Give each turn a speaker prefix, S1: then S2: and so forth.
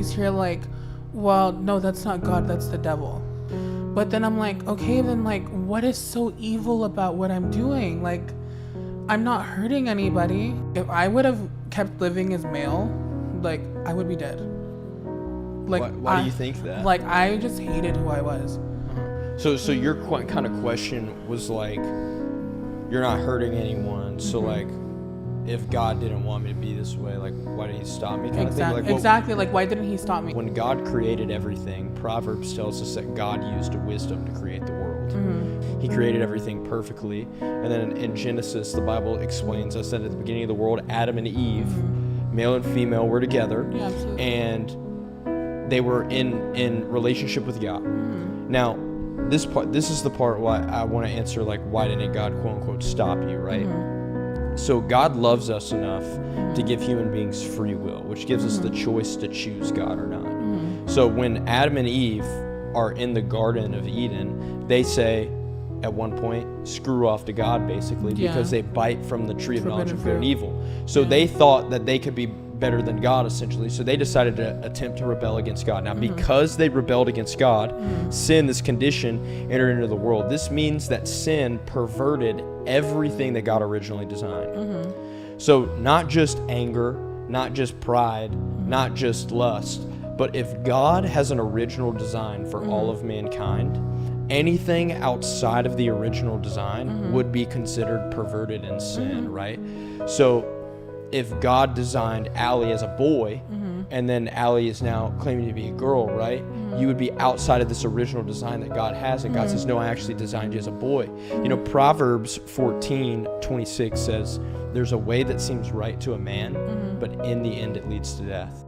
S1: always hear like, well, no, that's not God, that's the devil. But then I'm like, okay, then like, what is so evil about what I'm doing? Like, I'm not hurting anybody. If I would have kept living as male, like, I would be dead. Like,
S2: why do you think that?
S1: Like, I just hated who I was.
S2: So your kind of question was like, you're not hurting anyone, so like, if God didn't want me to be this way, like, why did he stop me? Kind of thing. Like,
S1: exactly. Like, why didn't he stop me?
S2: When God created everything, Proverbs tells us that God used wisdom to create the world. He created everything perfectly. And then in Genesis, the Bible explains us that at the beginning of the world, Adam and Eve, male and female, were together.
S1: Yeah, absolutely.
S2: And they were in relationship with God. Now, this is the part why I want to answer, like, why didn't God, quote unquote, stop you, right? So God loves us enough to give human beings free will, which gives us the choice to choose God or not. So when Adam and Eve are in the Garden of Eden, they say at one point, screw off to God, basically, because they bite from the tree of knowledge of good and evil. So they thought that they could be better than God, essentially. So they decided to attempt to rebel against God. Now, because they rebelled against God, sin, this condition, entered into the world. This means that sin perverted everything that God originally designed. So not just anger, not just pride, not just lust, but if God has an original design for all of mankind, anything outside of the original design would be considered perverted in sin, right? So if God designed Allie as a boy, and then Allie is now claiming to be a girl, right? You would be outside of this original design that God has, and God says, no, I actually designed you as a boy. You know, Proverbs 14:26 says, there's a way that seems right to a man, but in the end it leads to death.